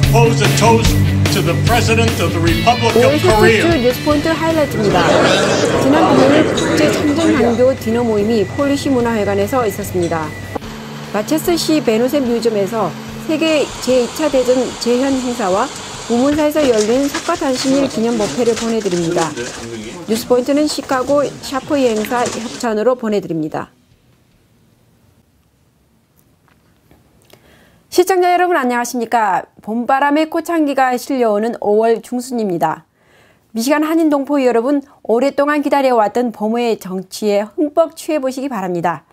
propose a toast to the President of the Republic 5월 of 셋째 주 Korea. 뉴스포인트 하이라이트입니다. 지난 금요일 국제 참전장교 디너 모임이 폴리시 문화회관에서 있었습니다. 마체스시 베노셈 뮤지엄에서 세계 제2차 대전 재현 행사와 우문사에서 열린 석가탄신일 기념 법회를 보내드립니다. 뉴스포인트는 시카고 샤프이 행사 협찬으로 보내드립니다. 시청자 여러분 안녕하십니까. 봄바람에 꽃향기가 실려오는 5월 중순입니다. 미시간 한인 동포 여러분 오랫동안 기다려왔던 봄의 정취에 흠뻑 취해보시기 바랍니다.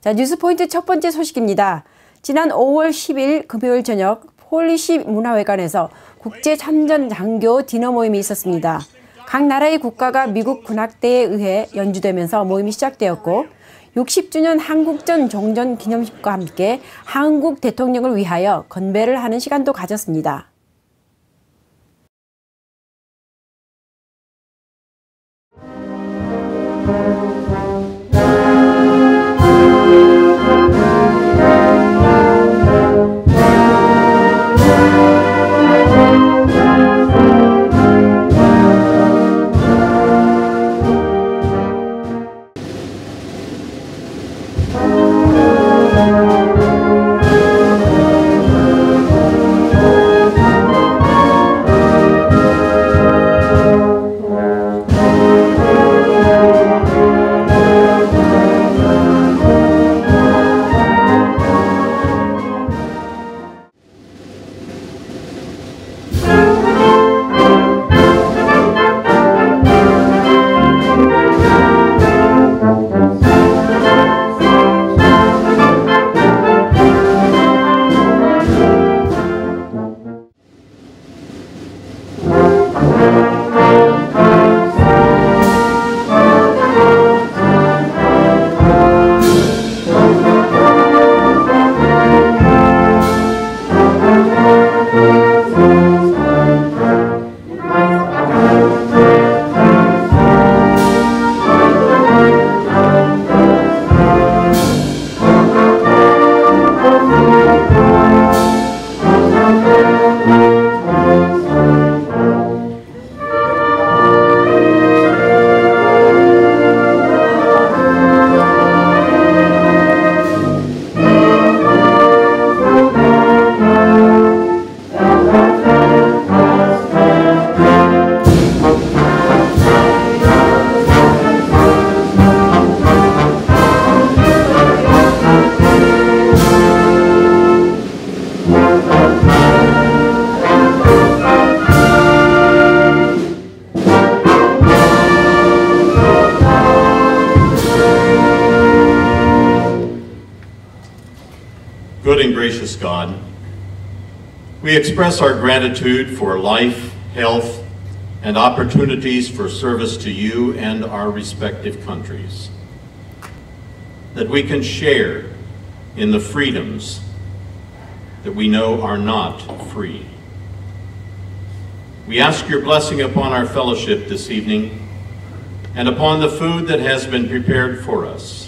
자, 뉴스포인트 첫 번째 소식입니다. 지난 5월 10일 금요일 저녁 폴리시 문화회관에서 국제 참전 장교 디너 모임이 있었습니다. 각 나라의 국가가 미국 군악대에 의해 연주되면서 모임이 시작되었고 60주년 한국전 종전 기념식과 함께 한국 대통령을 위하여 건배를 하는 시간도 가졌습니다. Good and gracious God, we express our gratitude for life, health, and opportunities for service to you and our respective countries, that we can share in the freedoms that we know are not free. We ask your blessing upon our fellowship this evening and upon the food that has been prepared for us.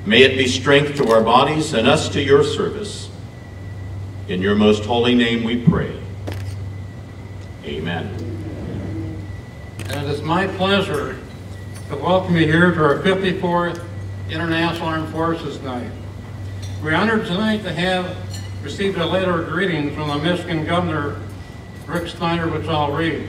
May it be strength to our bodies and us to your service. In your most holy name we pray. Amen. And it is my pleasure to welcome you here to our 54th International Armed Forces Night. We're honored tonight to have received a letter of greetings from the Michigan Governor, Rick Snyder, which I'll read.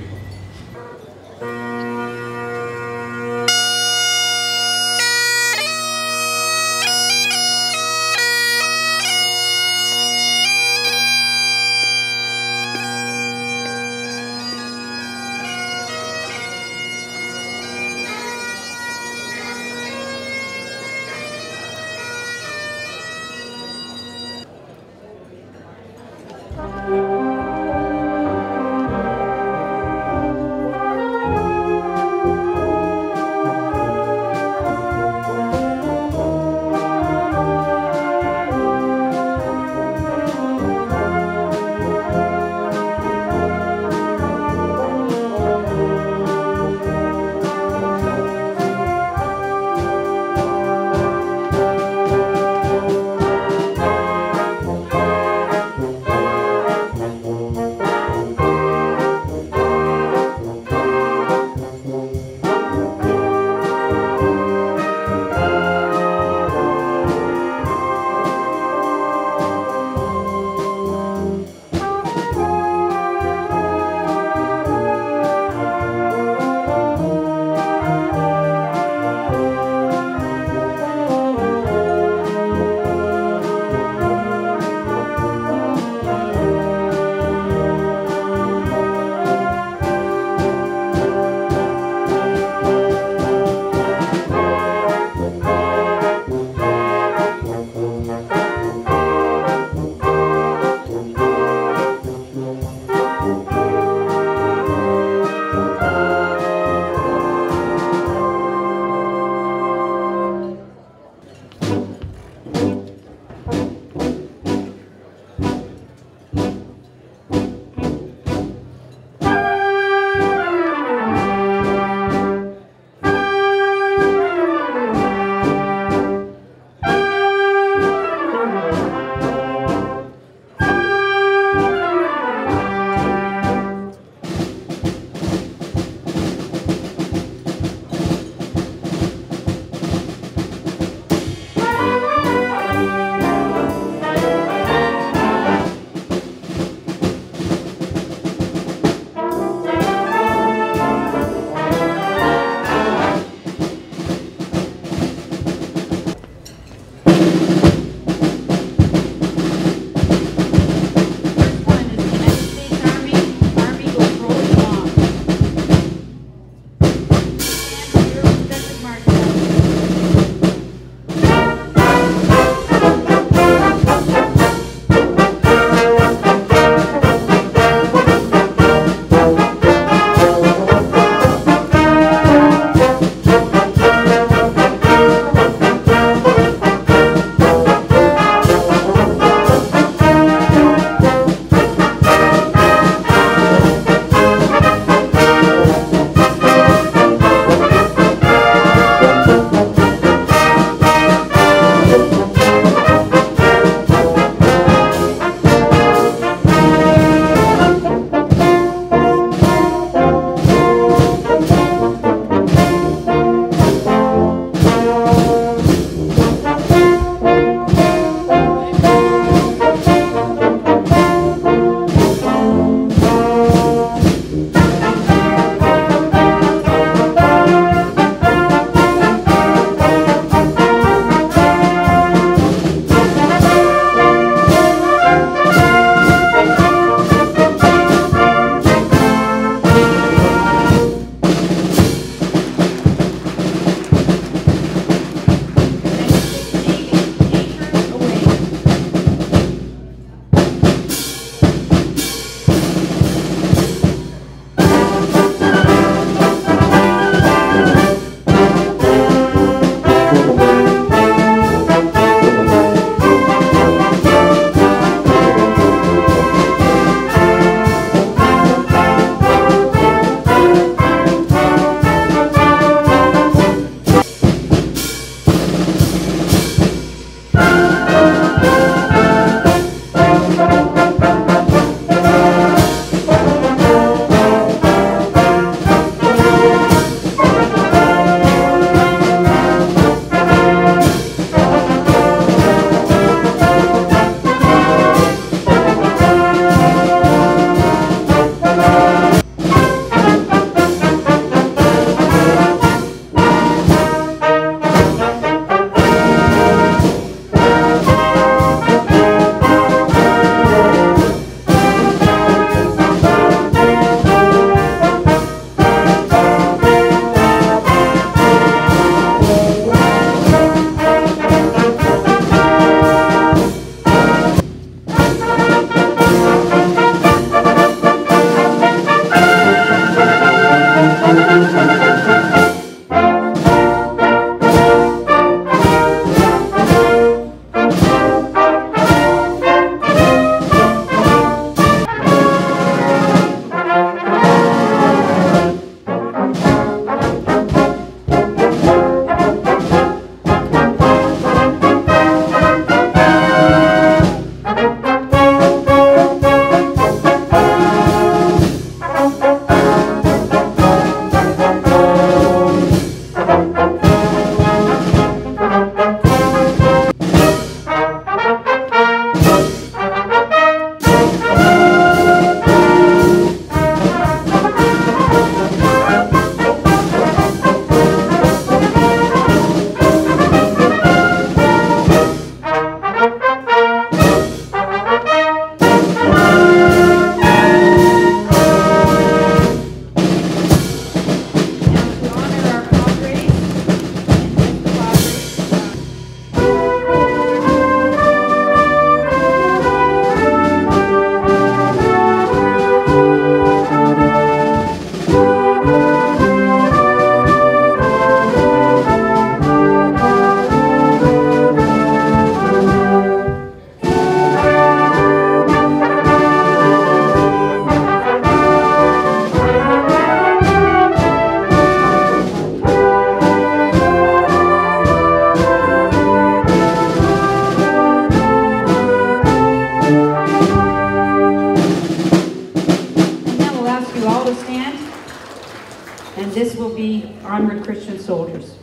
this will be Onward Christian Soldiers.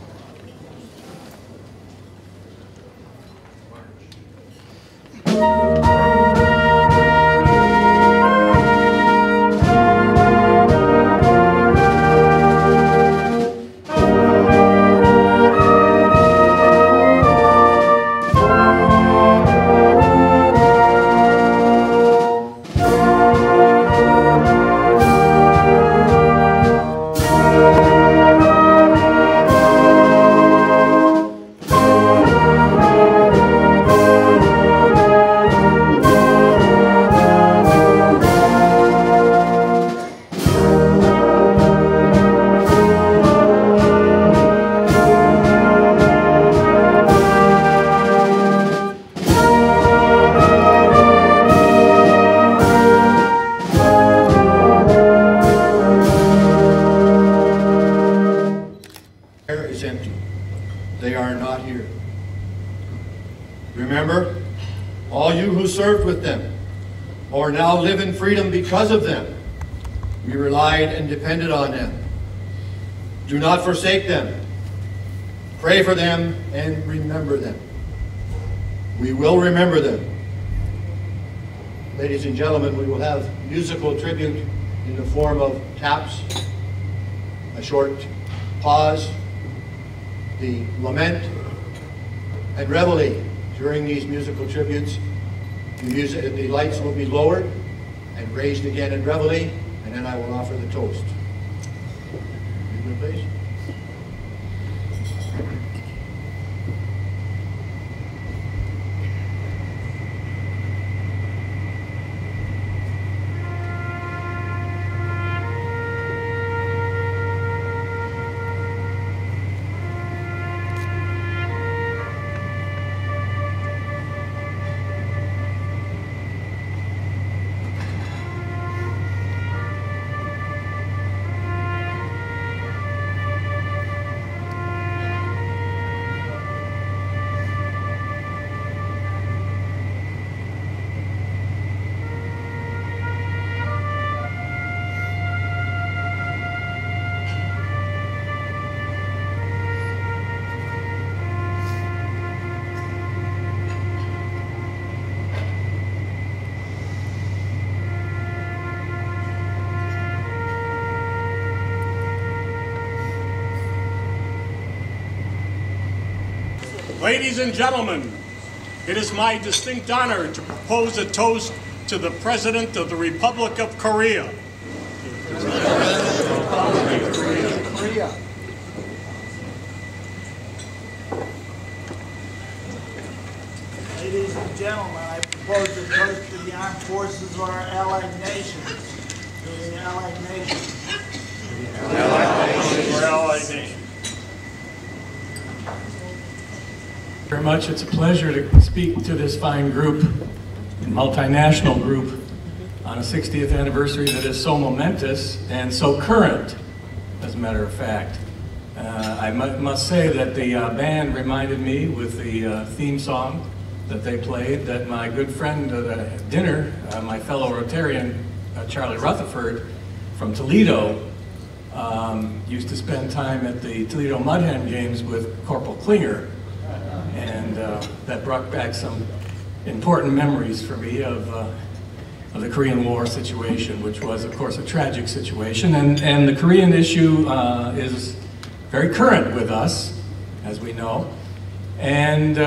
Is empty. They are not here. Remember, all you who served with them or now live in freedom because of them, we relied and depended on them. Do not forsake them. Pray for them and remember them. We will remember them. Ladies and gentlemen, we will have musical tribute in the form of taps, a short pause, the lament, and reveille. During these musical tributes, the lights will be lowered and raised again in reveille, and then I will offer the toast. Please. Ladies and gentlemen, it is my distinct honor to propose a toast to the President of the Republic of Korea. Ladies and gentlemen, I propose a toast to the armed forces of our allied nations. To the allied nations. Allied nations. Very much. It's a pleasure to speak to this fine group, multinational group, on a 60th anniversary that is so momentous and so current, as a matter of fact. I must say that the band reminded me with the theme song that they played that my good friend at dinner, my fellow Rotarian, Charlie Rutherford from Toledo, used to spend time at the Toledo Mud Hen games with Corporal Klinger. And that brought back some important memories for me of the Korean War situation, which was, of course, a tragic situation. And the Korean issue is very current with us, as we know. And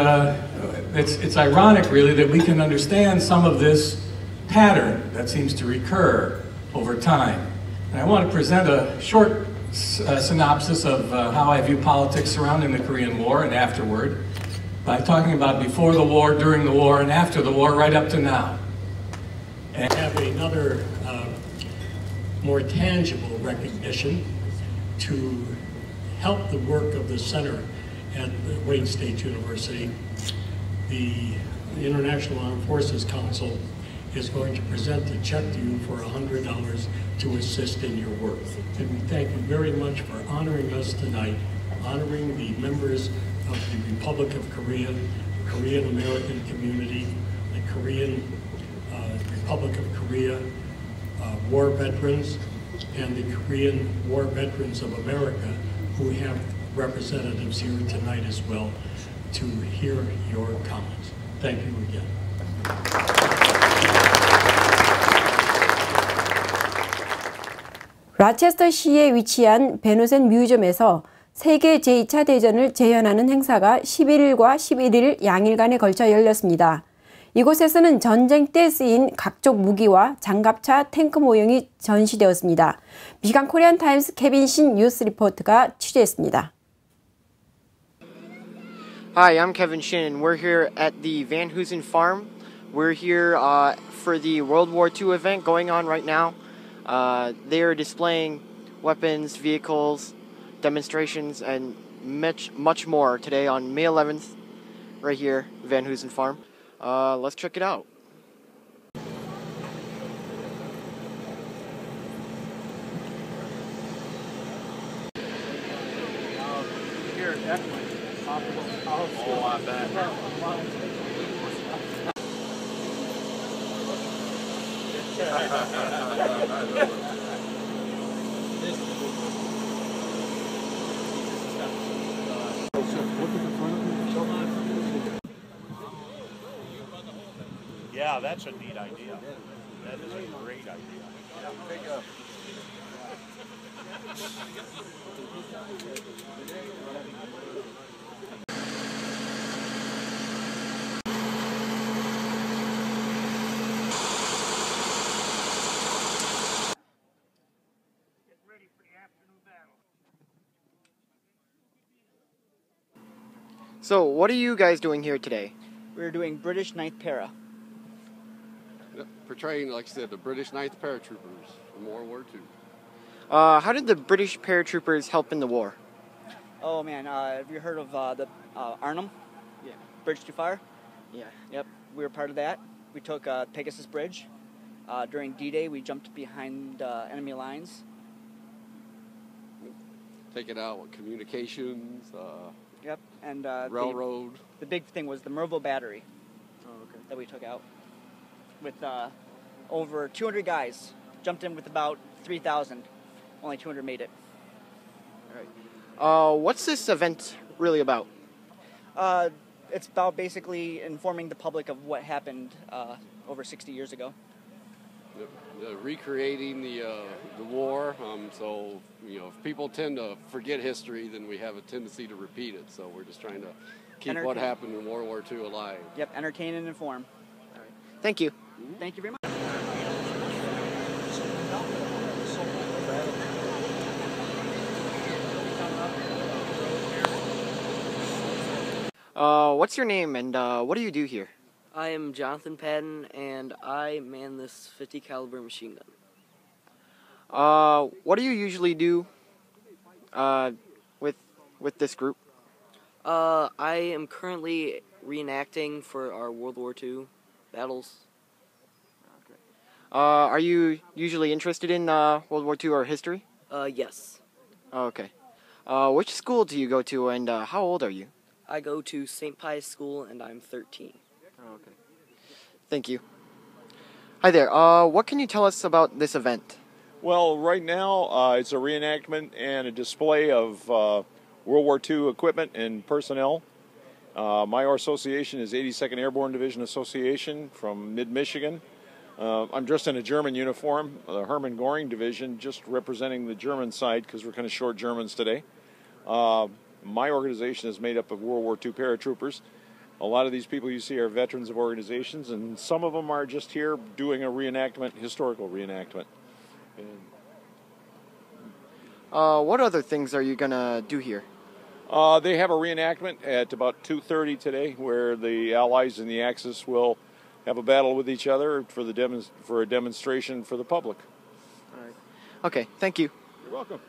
it's ironic, really, that we can understand some of this pattern that seems to recur over time. And I want to present a short synopsis of how I view politics surrounding the Korean War and afterward, by talking about before the war, during the war, and after the war, right up to now. And have another more tangible recognition to help the work of the center at Wayne State University. The International Armed Forces Council is going to present a check to you for $100 to assist in your work. And we thank you very much for honoring us tonight, honoring the members of the Republic of Korea, the Korean American community, the Korean Republic of Korea, war veterans, and the Korean War Veterans of America, who have representatives here tonight as well to hear your comments. Thank you again. 라체스터시에 위치한 베노센 뮤지엄에서 세계 제2차 대전을 재현하는 행사가 11일과 11일 양일간에 걸쳐 열렸습니다. 이곳에서는 전쟁 때 쓰인 각종 무기와 장갑차, 탱크 모형이 전시되었습니다. 미시간 코리안 타임스 케빈 신 뉴스 리포터가 취재했습니다. Hi, I'm Kevin Shin, and we're here at the Van Hoosen Farm. We're here for the World War II event going on right now. They are displaying weapons, vehicles, demonstrations, and much more today on May 11th, right here, Van Hoosen Farm. Let's check it out. Here, definitely. Oh, I bet. Yeah, that's a neat idea. That is a great idea. Yeah, So, what are you guys doing here today? We're doing British 9th Para. Portraying, like I said, the British 9th Paratroopers from World War II. How did the British paratroopers help in the war? Oh man, have you heard of the Arnhem? Yeah. Bridge to Fire? Yeah. Yep, we were part of that. We took Pegasus Bridge. During D-Day, we jumped behind enemy lines. Taking out communications, Yep, and railroad. The big thing was the Merville Battery that we took out. With over 200 guys, jumped in with about 3,000. Only 200 made it. All right. What's this event really about? It's about basically informing the public of what happened over 60 years ago. Recreating the war. So if people tend to forget history, then we have a tendency to repeat it. So we're just trying to keep what happened in World War II alive. Yep, entertain and inform. All right. Thank you. Thank you very much. What's your name and what do you do here? I am Jonathan Padden, and I man this 50 caliber machine gun. What do you usually do with this group? I am currently reenacting for our World War II battles. Are you usually interested in World War II or history? Yes. Okay. Which school do you go to and how old are you? I go to St. Pius School and I'm 13. Okay. Thank you. Hi there. What can you tell us about this event? Well, right now it's a reenactment and a display of World War II equipment and personnel. My association is 82nd Airborne Division Association from mid-Michigan. I'm dressed in a German uniform, the Hermann Göring Division, just representing the German side because we're kind of short Germans today. My organization is made up of World War II paratroopers. A lot of these people you see are veterans of organizations, and some of them are just here doing a reenactment, historical reenactment. What other things are you gonna do here? They have a reenactment at about 2:30 today, where the Allies and the Axis will have a battle with each other for a demonstration for the public. All right. Okay. Thank you. You're welcome.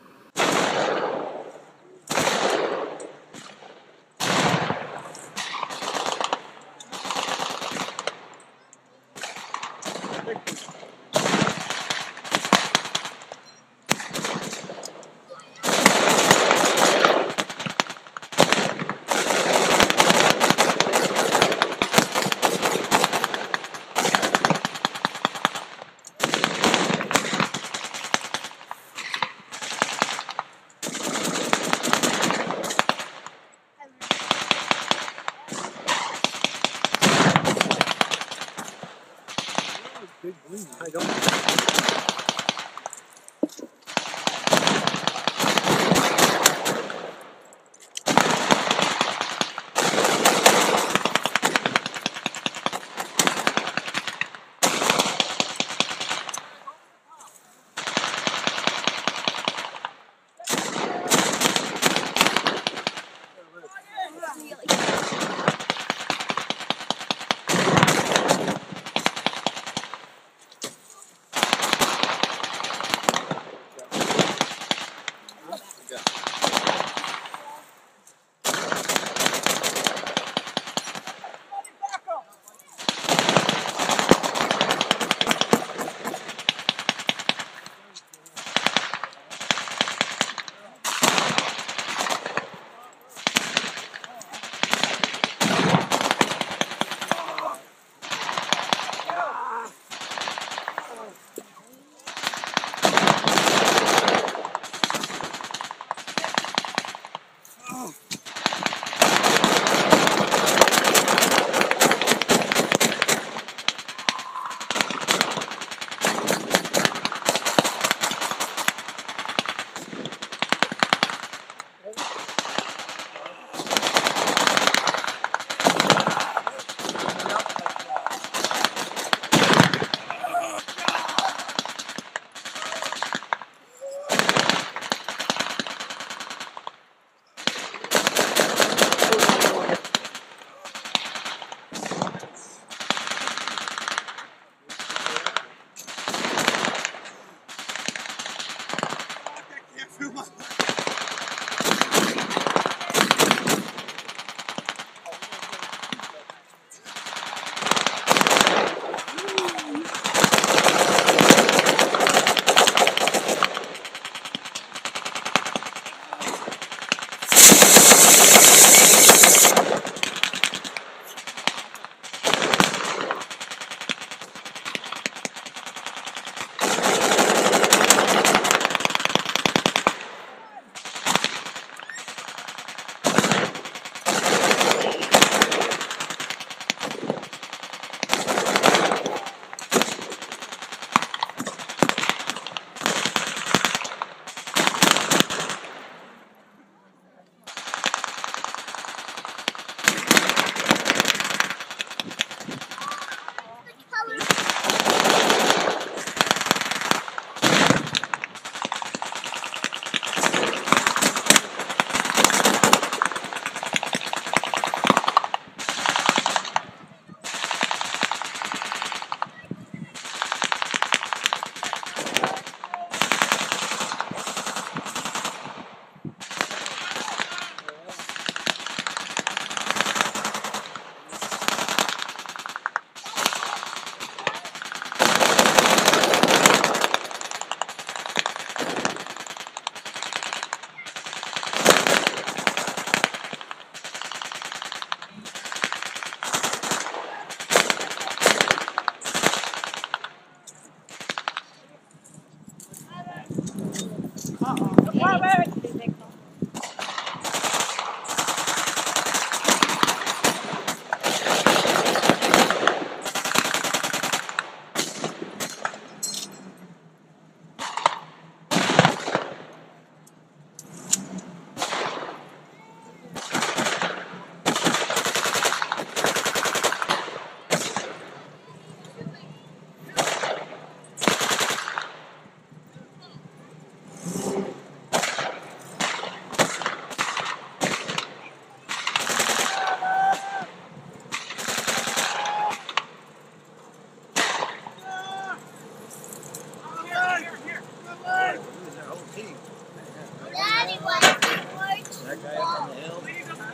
That guy up on the hill,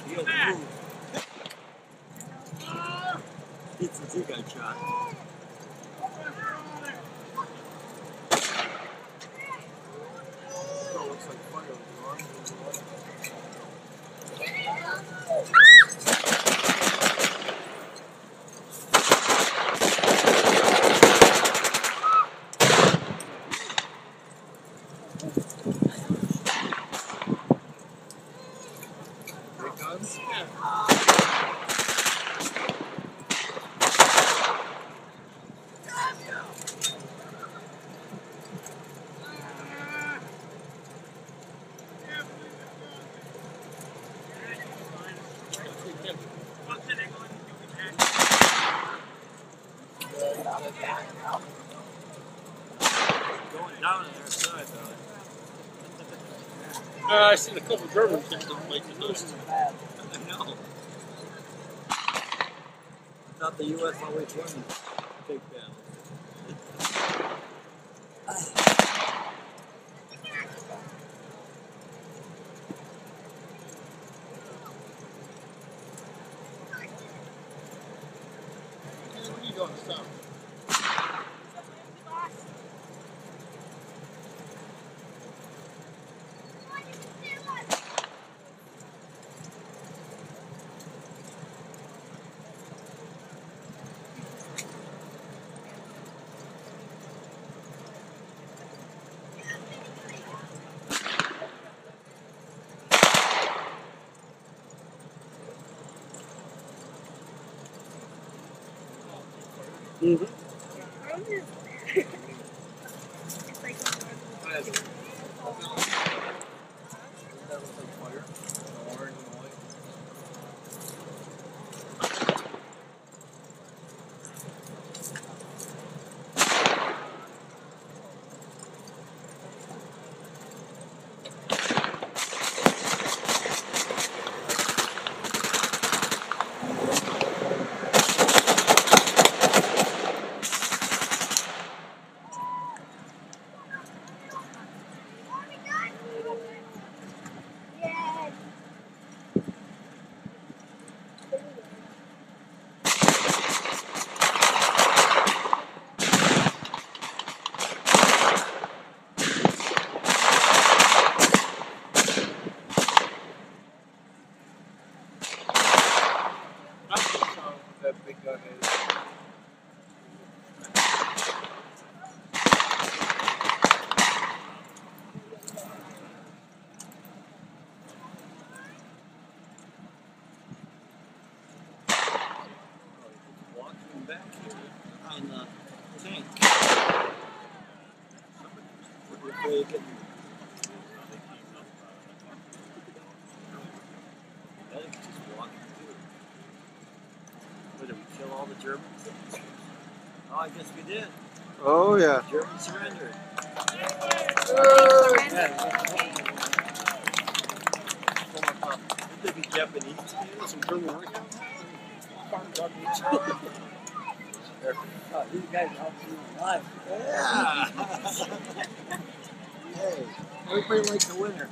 he'll move. It's a two-guy shot. Looks like fire going down on their side, though. I seen a couple Germans that didn't make the list. I know. I thought the U.S. always won the takedown. Where are you going to stop? Mm-hmm. That big gun is. Walking back here on the tank. Somebody's really getting. I think it's just walking through. But did we kill all the Germans? Oh, I guess we did. Oh, yeah. Germans surrendered. Could they be Japanese? Some German workout? Oh, these guys are all alive. Yeah. Hey, everybody likes a winner.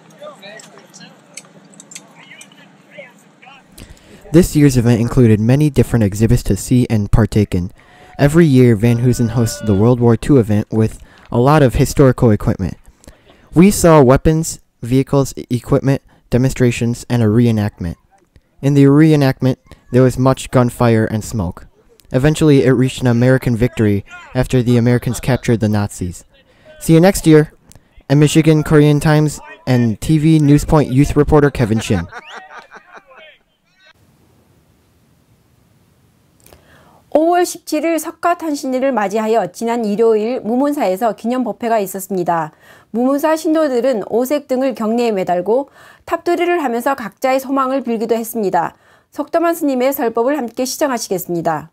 This year's event included many different exhibits to see and partake in. Every year, Van Hoosen hosts the World War II event with a lot of historical equipment. We saw weapons, vehicles, equipment, demonstrations, and a reenactment. In the reenactment, there was much gunfire and smoke. Eventually, it reached an American victory after the Americans captured the Nazis. See you next year, and Michigan Korean Times and TV Newspoint youth reporter Kevin Shin. 5월 17일 석가탄신일을 맞이하여 지난 일요일 무문사에서 기념 법회가 있었습니다. 무문사 신도들은 오색 등을 경내에 매달고 탑두리를 하면서 각자의 소망을 빌기도 했습니다. 석도만 스님의 설법을 함께 시청하시겠습니다.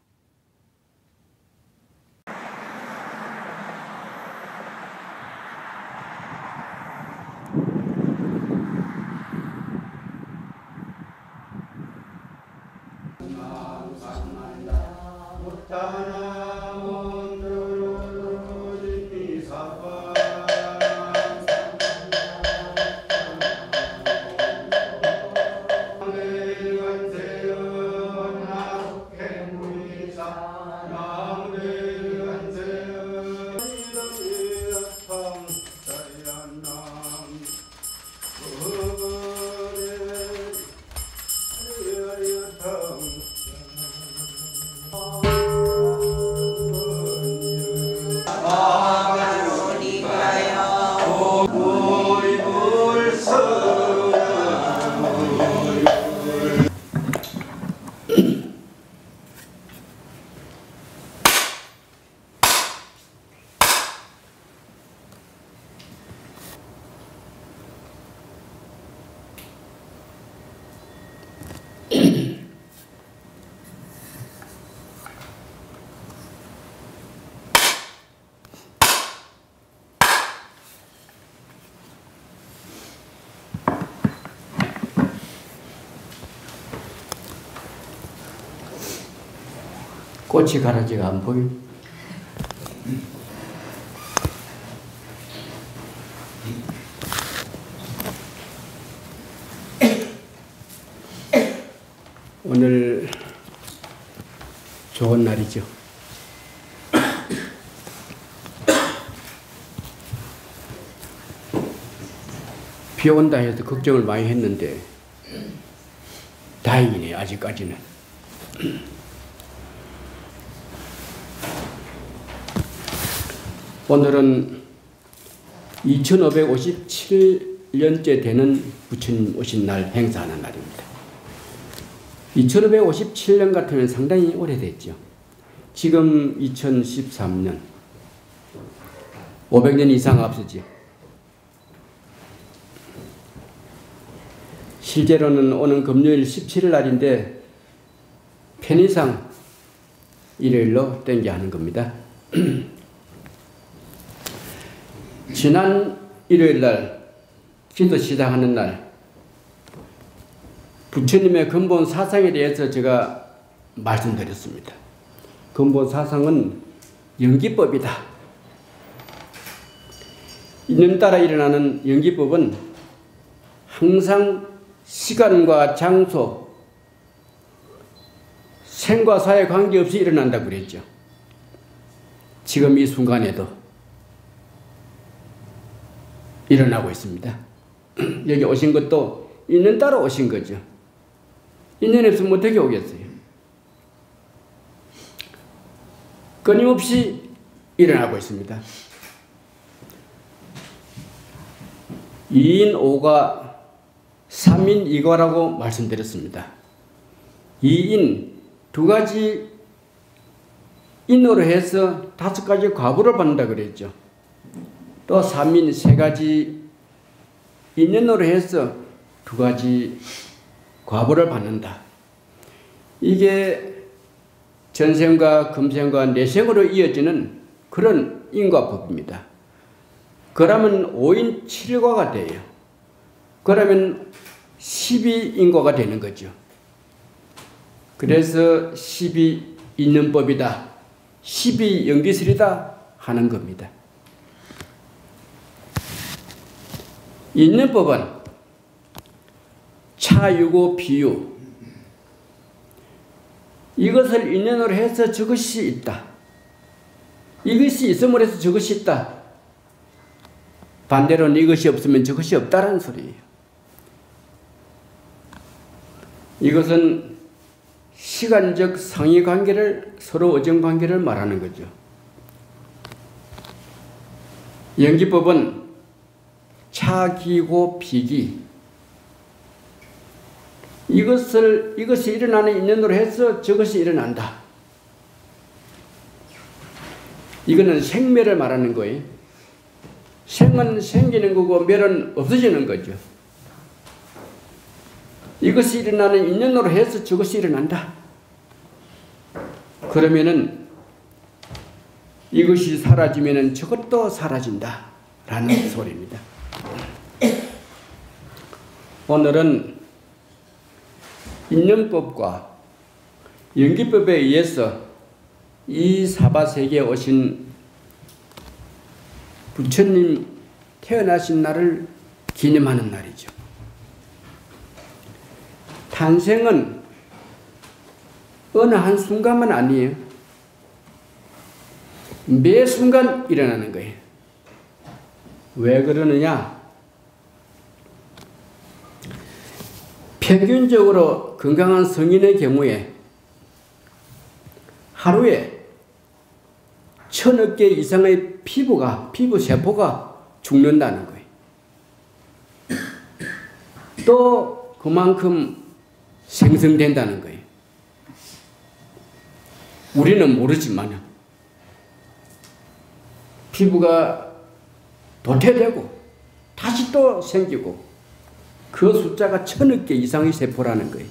꽃이 가라지가 안 보여. 오늘 좋은 날이죠. 비 온다 해서 걱정을 많이 했는데 다행이네, 아직까지는. 오늘은 2557년째 되는 부처님 오신 날 행사하는 날입니다. 2557년 같으면 상당히 오래됐죠. 지금 2013년, 500년 이상 앞서죠. 실제로는 오는 금요일 17일 날인데 편의상 일요일로 땡겨하는 겁니다. 지난 일요일 날, 기도 시작하는 날, 부처님의 근본 사상에 대해서 제가 말씀드렸습니다. 근본 사상은 연기법이다. 이념 따라 일어나는 연기법은 항상 시간과 장소, 생과 사에 관계없이 일어난다고 그랬죠. 지금 이 순간에도 일어나고 있습니다. 여기 오신 것도 인연 따라 오신 거죠. 인연이 없으면 어떻게 오겠어요? 끊임없이 일어나고 있습니다. 2인 5가 3인 2과라고 말씀드렸습니다. 2인, 두 가지 인으로 해서 5가지 과부를 받는다 그랬죠. 또 3인, 3가지 인연으로 해서 2가지 과부를 받는다. 이게 전생과 금생과 내생으로 이어지는 그런 인과법입니다. 그러면 5인 7과가 돼요. 그러면 12인과가 되는 거죠. 그래서 12인연법이다, 12연기설이다 하는 겁니다. 인연법은 차유고 비유, 이것을 인연으로 해서 저것이 있다, 이것이 있음으로 해서 저것이 있다, 반대로는 이것이 없으면 저것이 없다라는 소리예요. 이것은 시간적 상위관계를, 서로 의정관계를 말하는 거죠. 연기법은 차기고 피기. 이것이 일어나는 인연으로 해서 저것이 일어난다. 이거는 생멸을 말하는 거예요. 생은 생기는 거고 멸은 없어지는 거죠. 이것이 일어나는 인연으로 해서 저것이 일어난다. 그러면은 이것이 사라지면은 저것도 사라진다 라는 소리입니다. 오늘은 인연법과 연기법에 의해서 이 사바세계에 오신 부처님 태어나신 날을 기념하는 날이죠. 탄생은 어느 한순간만 아니에요. 매 순간 일어나는 거예요. 왜 그러느냐? 평균적으로 건강한 성인의 경우에 하루에 1000억 개 이상의 피부 세포가 죽는다는 거예요. 또 그만큼 생성된다는 거예요. 우리는 모르지만 피부가 도태되고 다시 또 생기고 그 숫자가 1000억 개 이상의 세포라는 거예요.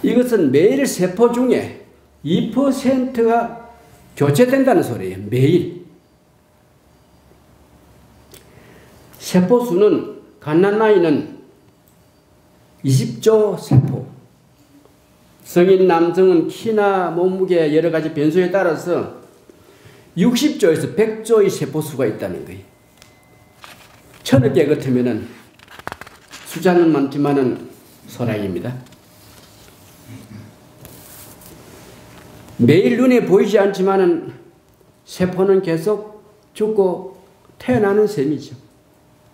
이것은 매일 세포 중에 2%가 교체된다는 소리예요. 매일. 세포수는 갓난아이는 20조 세포. 성인 남성은 키나 몸무게 여러 가지 변수에 따라서 60조에서 100조의 세포수가 있다는 거예요. 1000억 개 같으면은 숫자는 많지만은 소량입니다. 매일 눈에 보이지 않지만은 세포는 계속 죽고 태어나는 셈이죠.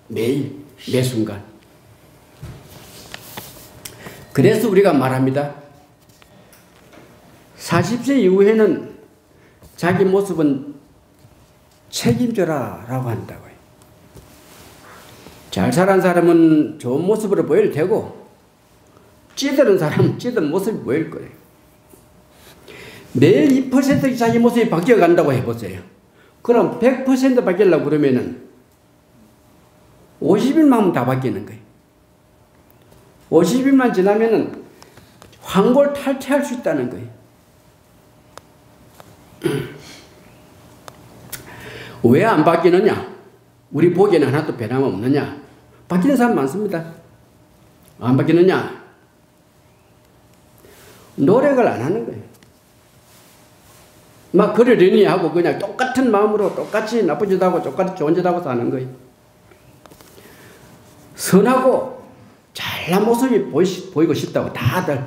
매일, 매 순간. 그래서 우리가 말합니다. 40세 이후에는 자기 모습은 책임져라 라고 한다고요. 잘 살아온 사람은 좋은 모습으로 보일 테고 찌드는 사람은 찌든 모습이 보일 거예요. 매일 2% 자기 모습이 바뀌어 간다고 해보세요. 그럼 100% 바뀌려고 그러면은 50일만 하면 다 바뀌는 거예요. 50일만 지나면은 황골 탈퇴할 수 있다는 거예요. 왜 안 바뀌느냐? 우리 보기에는 하나도 변함없느냐? 바뀌는 사람 많습니다. 안 바뀌느냐? 노력을 안 하는 거예요. 막 그러려니 하고 그냥 똑같은 마음으로 똑같이 나쁜 짓 하고 똑같이 좋은 짓 하고 사는 거예요. 선하고 잘난 모습이 보이고 싶다고 다들.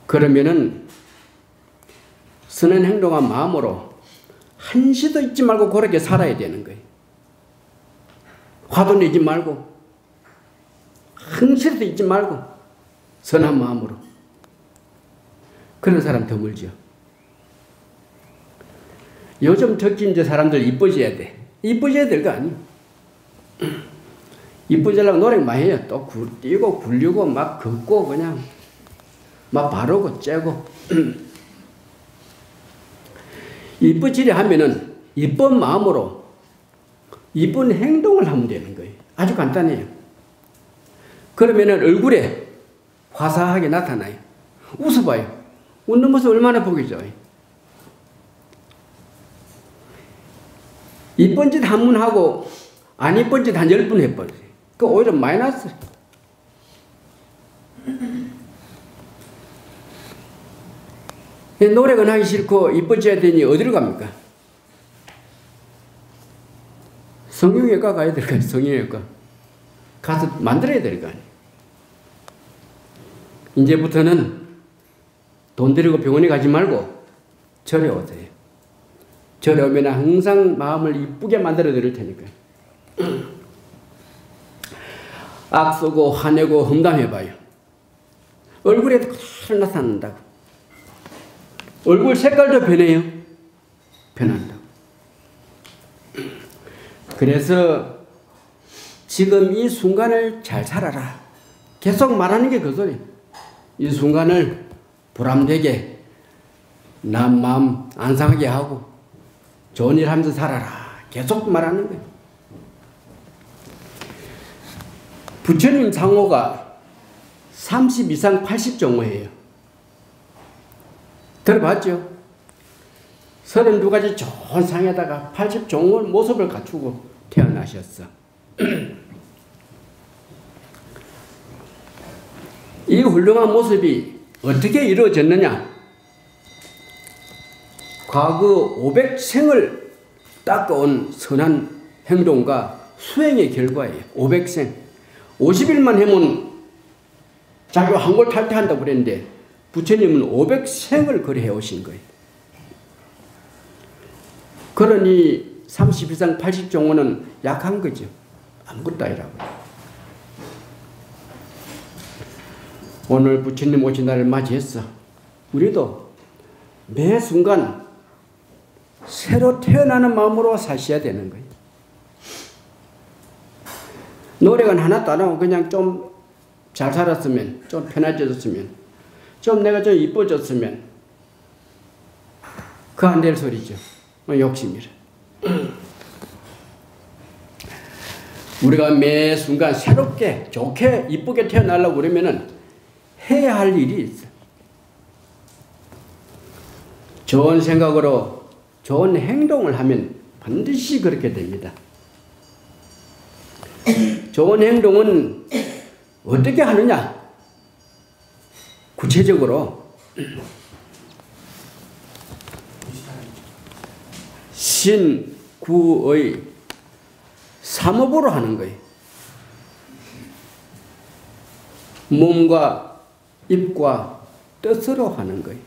그러면은 선한 행동한 마음으로 한시도 잊지 말고 그렇게 살아야 되는 거예요. 화도 내지 말고 한시도 잊지 말고 선한 마음으로. 그런 사람 드물죠. 요즘 특히 이제 사람들 이뻐져야 돼. 이뻐져야 될 거 아니에요. 이뻐지려고 노력 많이 해요. 또 뛰고 굴리고 막 걷고 그냥 막 바르고 째고. 이뻐지려 하면은 이쁜 마음으로 이쁜 행동을 하면 되는 거예요. 아주 간단해요. 그러면은 얼굴에 화사하게 나타나요. 웃어봐요. 웃는 모습 얼마나 보기 좋아요. 이쁜 짓 한 번 하고 안 이쁜 짓 한 10번 해버려요. 그 오히려 마이너스. 노력은 하기 싫고 이뻐져야 되니 어디로 갑니까? 성형외과 가야 될 거 아니에요. 성형외과 가서 만들어야 될 거 아니에요. 이제부터는 돈 들이고 병원에 가지 말고 절에 오세요. 절에 오면 항상 마음을 이쁘게 만들어 드릴 테니까요. 악쓰고 화내고 험담해봐요. 얼굴에도 그대로 나타난다고. 얼굴 색깔도 변해요. 변한다고. 그래서 지금 이 순간을 잘 살아라. 계속 말하는 게 그 소리. 이 순간을 보람되게 남 마음 안 상하게 하고 좋은 일 하면서 살아라. 계속 말하는 거예요. 부처님 상호가 30 이상 80 정호예요. 들어봤죠? 32가지 좋은 상에다가 80 좋은 모습을 갖추고 태어나셨어. 이 훌륭한 모습이 어떻게 이루어졌느냐? 과거 500생을 닦아온 선한 행동과 수행의 결과예요. 500생. 50일만 하면 자기 한골 탈퇴한다고 그랬는데 부처님은 500생을 그래 해오신 거예요. 그러니 30 이상 80 정도는 약한 거죠. 아무것도 아니라고. 오늘 부처님 오신 날을 맞이했어. 우리도 매 순간 새로 태어나는 마음으로 사셔야 되는 거예요. 노력은 하나도 안 하고 그냥 좀 잘 살았으면, 좀 편해졌으면, 좀 내가 좀 이뻐졌으면 그 안 될 소리죠. 욕심이라. 우리가 매 순간 새롭게 좋게 이쁘게 태어나려고 그러면은 해야 할 일이 있어. 좋은 생각으로 좋은 행동을 하면 반드시 그렇게 됩니다. 좋은 행동은 어떻게 하느냐? 구체적으로 신구의 삼업으로 하는 거예요. 몸과 입과 뜻으로 하는 거예요.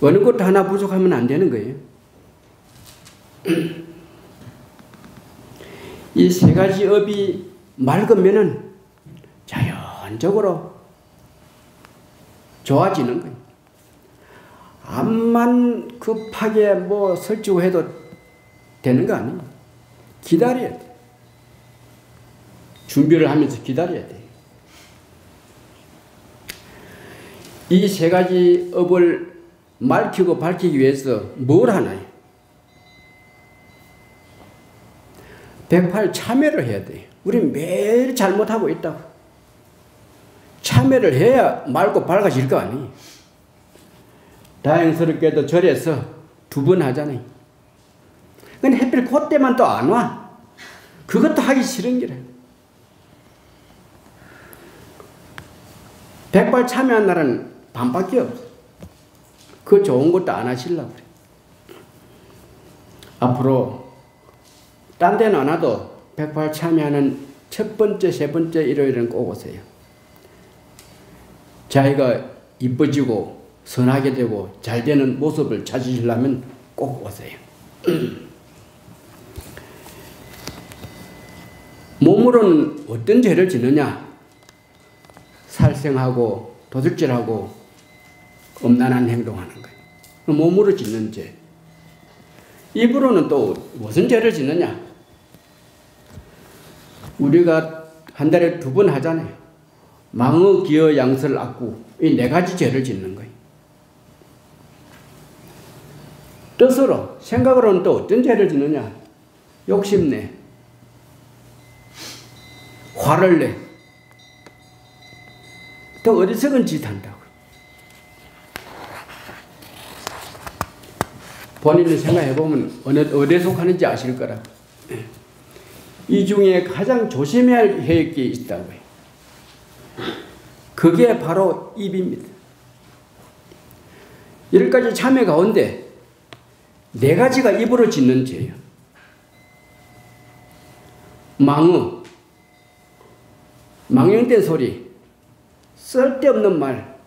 어느 것도 하나 부족하면 안 되는 거예요. 이 세 가지 업이 맑으면은 자연적으로 좋아지는 거예요. 암만 급하게 뭐 설치고 해도 되는 거 아니에요. 기다려야 돼. 준비를 하면서 기다려야 돼. 이 세 가지 업을 밝히고 밝히기 위해서 뭘 하나요? 108 참회를 해야 돼요. 우리 매일 잘못하고 있다고. 참회를 해야 맑고 밝아질 거 아니에요. 다행스럽게도 절에서 2번 하잖아요. 근데 하필 그때만 또 안 와. 그것도 하기 싫은 게래. 108 참회한 날은 반밖에 없어. 그 좋은 것도 안 하시려고 그래. 앞으로 딴 데는 안 와도 108 참여하는 첫 번째, 세 번째 일요일은 꼭 오세요. 자기가 이뻐지고 선하게 되고 잘 되는 모습을 찾으시려면 꼭 오세요. 몸으로는 어떤 죄를 짓느냐? 살생하고 도둑질하고 엄난한 행동하는 거예요. 몸으로 짓는 죄. 입으로는 또 무슨 죄를 짓느냐? 우리가 한 달에 2번 하잖아요. 망어, 기어, 양설, 악구. 이 4가지 죄를 짓는 거예요. 뜻으로, 생각으로는 또 어떤 죄를 짓느냐? 욕심내. 화를 내. 또 어리석은 짓 한다고. 본인은 생각해보면 어디에 속하는지 아실 거라. 이 중에 가장 조심해야 할 게 있다고 해요. 그게 바로 입입니다. 10가지 참회 가운데 4가지가 입으로 짓는 죄예요. 망어, 망령된 소리, 쓸데없는 말,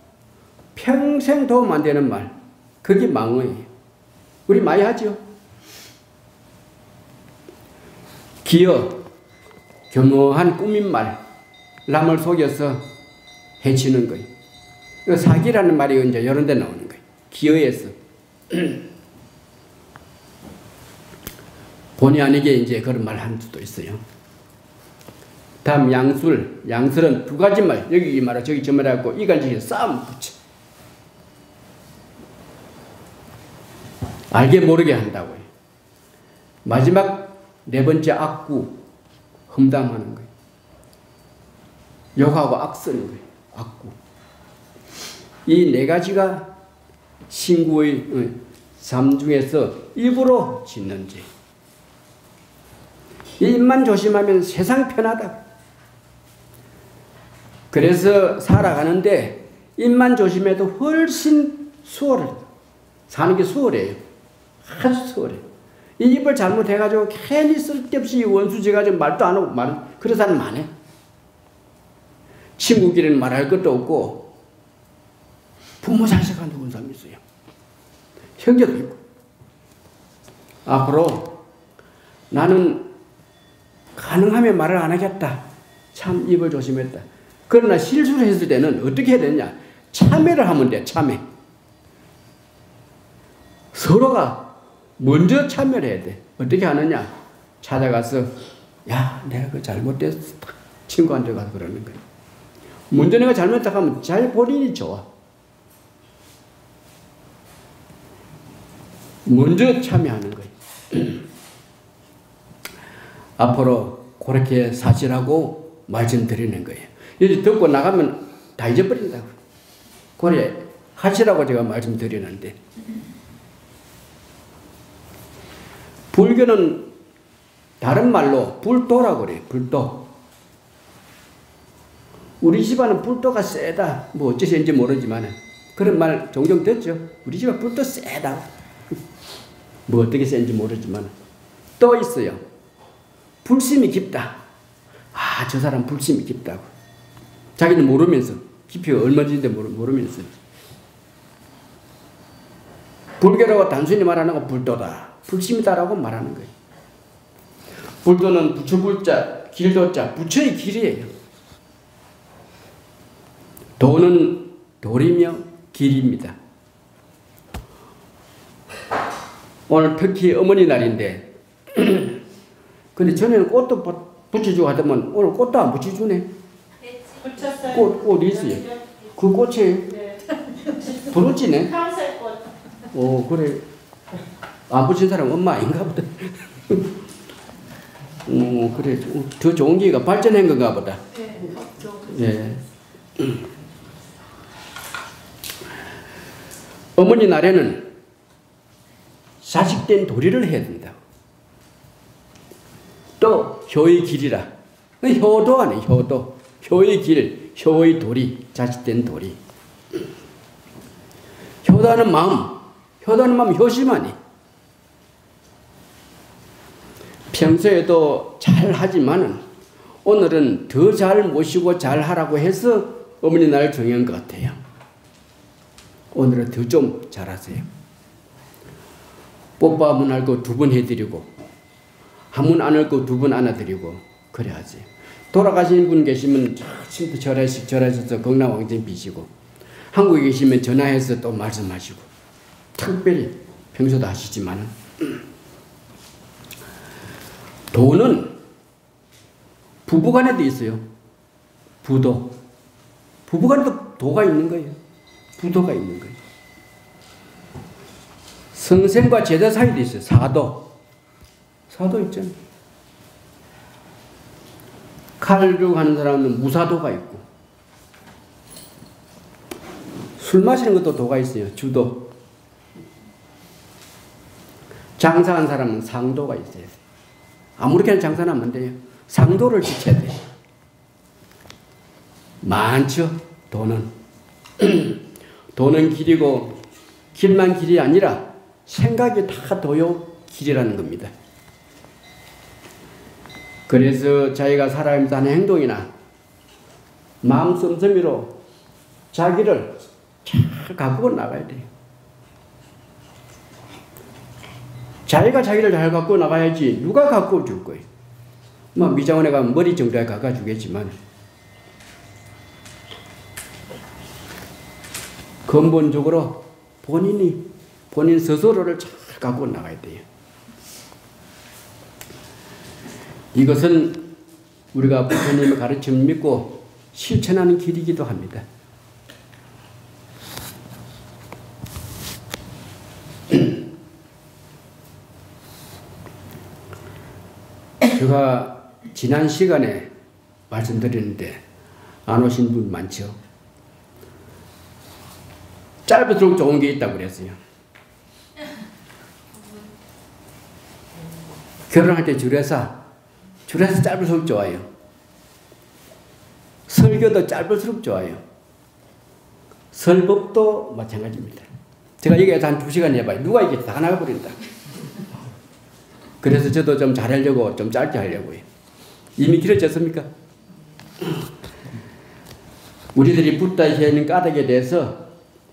평생 도움 안 되는 말, 그게 망어예요. 우리 많이 하죠. 기어, 교묘한 꾸민 말, 남을 속여서 해치는 거예요. 사기라는 말이 이제 이런 데 나오는 거예요. 기어에서. 본의 아니게 이제 그런 말 한 수도 있어요. 다음 양술. 양술은 두 가지 말. 여기 이 말하고 저기 저 말하고 이간질이 싸움 붙여. 알게 모르게 한다고요. 마지막 네 번째 악구. 험담하는 거예요. 욕하고 악쓰는 거예요. 악구. 이 네 가지가 신구의 삶 중에서 일부러 짓는 죄. 입만 조심하면 세상 편하다. 그래서 살아가는데 입만 조심해도 훨씬 수월해요. 사는 게 수월해요. 아주 수월해요. 이 입을 잘못해가지고 괜히 쓸데없이 원수져가지고 말도 안 하고 그런 사람 많아요. 친구끼리는 말할 것도 없고 부모 자식한 누군 사람이 있어요. 형제도 있고. 앞으로 나는 가능하면 말을 안 하겠다. 참 입을 조심했다. 그러나 실수를 했을 때는 어떻게 해야 되냐? 참회를 하면 돼. 참회. 서로가 먼저 참회를 해야 돼. 어떻게 하느냐? 찾아가서 야 내가 그 잘못됐어. 친구한테 가서 그러는 거야. 먼저 내가 잘못했다 하면 잘 본인이 좋아. 먼저 참여하는 거예요. 앞으로 그렇게 사시라고 말씀드리는 거예요. 여기 듣고 나가면 다 잊어버린다고. 그래 하시라고 제가 말씀드리는데 불교는 다른 말로 불도라고 그래요. 불도. 우리 집안은 불도가 세다. 뭐 어째서인지 모르지만 그런 말 종종 듣죠. 우리 집안 불도 세다. 뭐 어떻게 센지 모르지만 또 있어요. 불심이 깊다. 아, 저 사람 불심이 깊다고. 자기는 모르면서 깊이가 얼마인지 모르면서 불교라고 단순히 말하는 건 불도다. 불심이다라고 말하는 거예요. 불도는 부처불자, 길도자, 부처의 길이에요. 도는 돌이며 길입니다. 오늘 특히 어머니 날인데 근데 전에는 꽃도 붙여주고 하더만 오늘 꽃도 안 붙여주네. 붙였어요. 꽃 있어요. 그 꽃이 부러지네. 평살꽃. 오 그래. 안 붙인 사람 엄마 아닌가 보다. 그래. 더 좋은 기가 발전한 건가 보다. 네. 어머니 날에는 자식된 도리를 해야 된다. 또 효의 길이라. 효도 아니에요. 효도. 효의 길, 효의 도리, 자식된 도리. 효도하는 마음, 효심하니. 평소에도 잘 하지만은 오늘은 더 잘 모시고 잘 하라고 해서 어머니 날 정한 것 같아요. 오늘은 더 좀 잘하세요. 뽀뽀 한 번 할 거 2번 해드리고 한 번 안 할 거 2번 안아드리고 그래야지. 돌아가신 분 계시면 아침부터 절하셔서 건강왕전 비시고 한국에 계시면 전화해서 또 말씀하시고 특별히 평소도 하시지만 도는 부부간에도 있어요. 부도. 부부간에도 도가 있는 거예요. 부도가 있는 거예요. 성생과 제자 사이도 있어요. 사도. 사도 있잖아요. 칼죽 하는 사람은 무사도가 있고 술 마시는 것도 도가 있어요. 주도. 장사하는 사람은 상도가 있어요. 아무렇게나 장사는 하면 안 돼요. 상도를 지켜야 돼요. 많죠. 도는. 도는 길이고 길만 길이 아니라 생각이 다 도요 길이라는 겁니다. 그래서 자기가 살아가면서 하는 행동이나 마음 씀씀이로 자기를 잘 가꾸어 나가야 돼요. 자기가 자기를 잘 가꾸어 나가야지 누가 가꾸어 줄 거예요. 뭐 미장원에 가면 머리 정도에 가까 주겠지만 근본적으로 본인 스스로를 잘 가꾸어 나가야 돼요. 이것은 우리가 부처님의 가르침을 믿고 실천하는 길이기도 합니다. 제가 지난 시간에 말씀드렸는데 안 오신 분 많죠. 짧을수록 좋은 게 있다고 그랬어요. 결혼할 때 주례사 짧을수록 좋아요. 설교도 짧을수록 좋아요. 설법도 마찬가지입니다. 제가 여기에서 한 2시간 해봐요. 누가 이게 다 나가버린다. 그래서 저도 좀 잘하려고 좀 짧게 하려고요. 이미 길어졌습니까? 우리들이 붓다에 있는 까닭에 대해서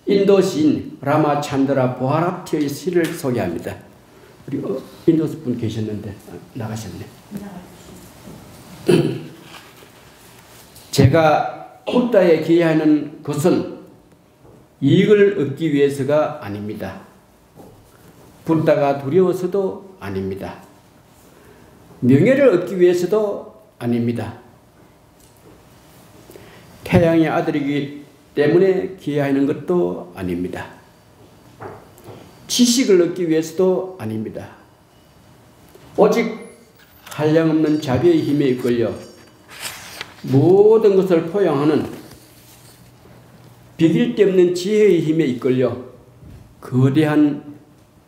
인도 시인 라마 찬드라 보하랍티의 시를 소개합니다. 우리 인도 분 계셨는데 나가셨네. 제가 붓다에 기여하는 것은 이익을 얻기 위해서가 아닙니다. 붓다가 두려워서도 아닙니다. 명예를 얻기 위해서도 아닙니다. 태양의 아들이기 때문에 기여하는 것도 아닙니다. 지식을 얻기 위해서도 아닙니다. 오직 한량없는 자비의 힘에 이끌려 모든 것을 포용하는 비길 데 없는 지혜의 힘에 이끌려 거대한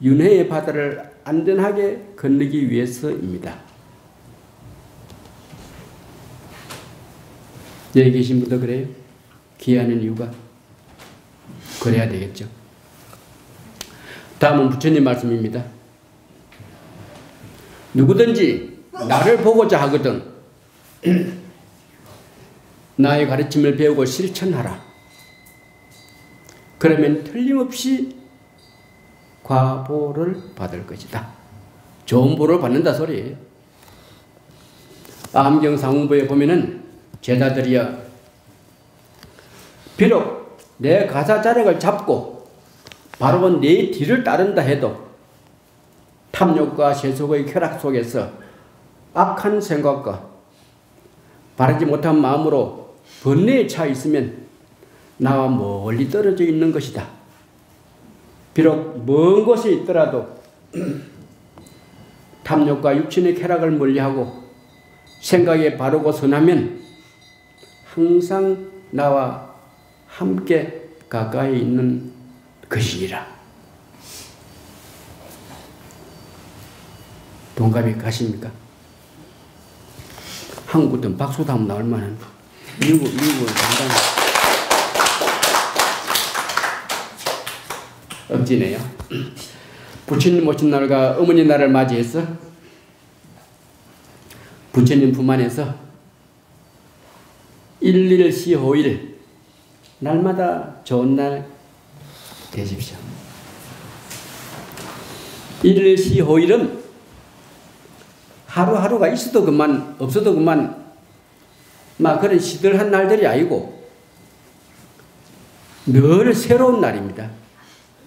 윤회의 바다를 안전하게 건너기 위해서입니다. 여기 계신 분도 그래요? 기여하는 이유가? 그래야 되겠죠. 다음은 부처님 말씀입니다. 누구든지 나를 보고자 하거든 나의 가르침을 배우고 실천하라. 그러면 틀림없이 과보를 받을 것이다. 좋은 보를 받는다 소리예요. 암경상응보에 보면은 제자들이여 비록 내 가사자력을 잡고 바로 내 뒤를 따른다 해도 탐욕과 세속의 쾌락 속에서 악한 생각과 바르지 못한 마음으로 번뇌에 차 있으면 나와 멀리 떨어져 있는 것이다. 비록 먼 곳에 있더라도 탐욕과 육신의 쾌락을 멀리하고 생각에 바르고 선하면 항상 나와 함께 가까이 있는 것이니라. 동감이 가십니까? 한국은 박수도 한번 나올 만한 미국은 상당히 억지네요. 부처님 오신 날과 어머니 날을 맞이해서 부처님 품 안에서 1일시호일 날마다 좋은 날 되십시오. 1일시호일은 하루하루가 있어도 그만 없어도 그만 막 그런 시들한 날들이 아니고 늘 새로운 날입니다.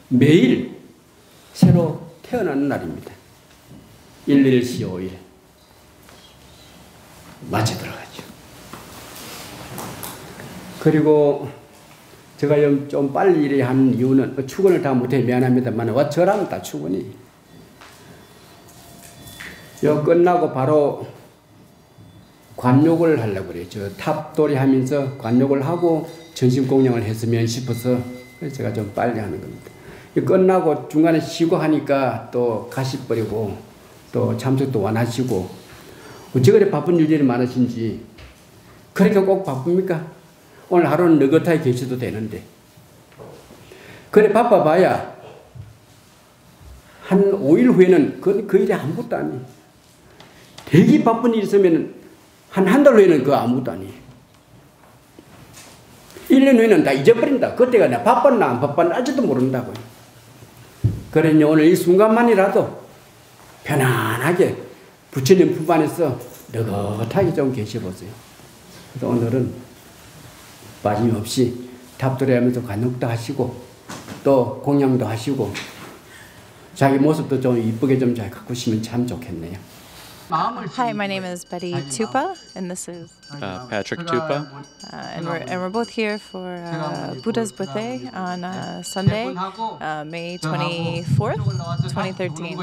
매일 새로 태어나는 날입니다. 1일시호일 맞춰 들어가죠. 그리고 제가 좀 빨리 한 이유는 출근을 다 못해 미안합니다만 저라면 다 출근이 끝나고 바로 관욕을 하려고 그래요. 저 탑돌이 하면서 관욕을 하고 전심 공양을 했으면 싶어서 제가 좀 빨리 하는 겁니다. 끝나고 중간에 쉬고 하니까 또 가시버리고 또 참석도 완하시고 어찌 그래 바쁜 일들이 많으신지. 그렇게 꼭 바쁩니까? 오늘 하루는 느긋하게 계셔도 되는데. 그래 바빠봐야 한 5일 후에는 그 일이 아무것도 아니에요. 되게 바쁜 일이 있으면 한 달 후에는 그거 아무것도 아니에요. 1년 후에는 다 잊어버린다. 그때가 내가 바빴나 안 바빴나 아직도 모른다고요. 그러니 오늘 이 순간만이라도 편안하게 부처님 품 안에서 느긋하게 좀 계셔보세요. 그래서 오늘은 빠짐없이 답돌이하면서 관용도 하시고 또 공양도 하시고 자기 모습도 좀 이쁘게 좀 잘 가꾸시면 참 좋겠네요. Hi, my name is Betty Tupa, and this is Patrick Tupa. and we're both here for Buddha's birthday on Sunday, May 24th, 2013.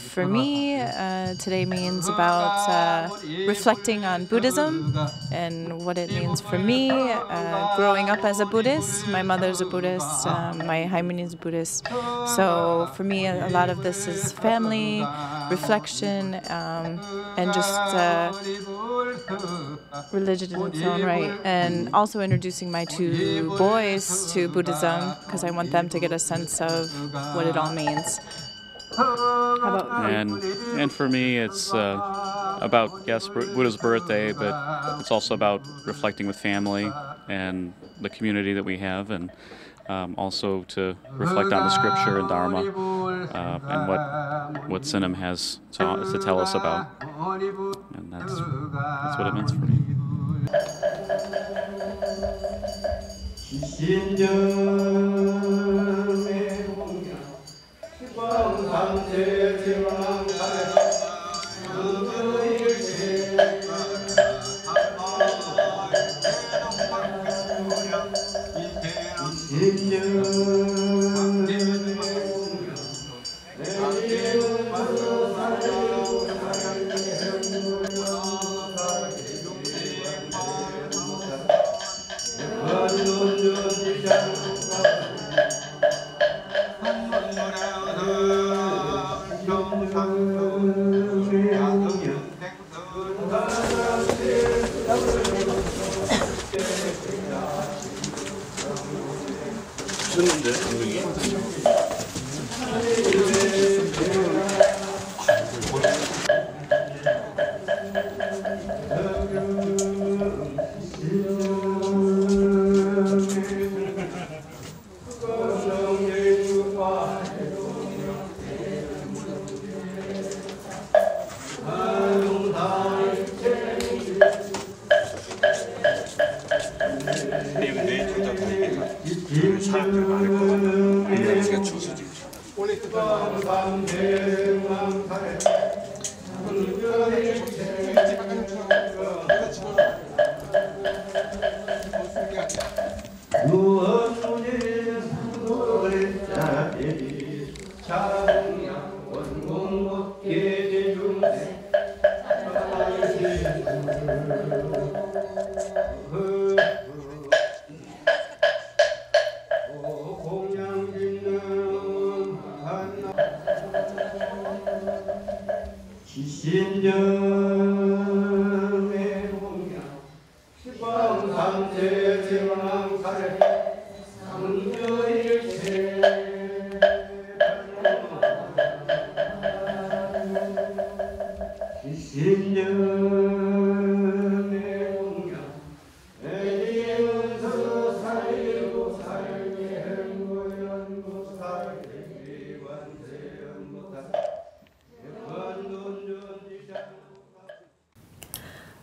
For me, today means about reflecting on Buddhism and what it means for me. Growing up as a Buddhist, my mother's a Buddhist, my Haimini is a Buddhist. So for me, a lot of this is family, reflection, and just religion in its own right, and also introducing my two boys to Buddhism because I want them to get a sense of what it all means. How about you? And for me, it's about, yes, Buddha's birthday, but it's also about reflecting with family and the community that we have, and also to reflect on the scripture and Dharma and what Sinam has to tell us about. And that's what it means for me.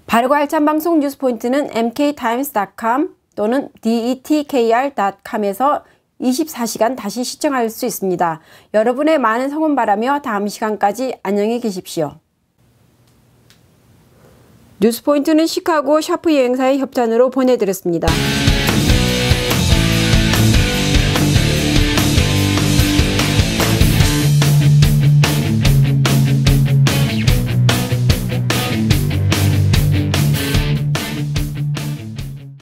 바르고 알찬 방송 뉴스포인트는 mktimes.com 또는 detkr.com에서 24시간 다시 시청할 수 있습니다. 여러분의 많은 성원 바라며 다음 시간까지 안녕히 계십시오. 뉴스포인트는 시카고 샤프 여행사의 협찬으로 보내드렸습니다.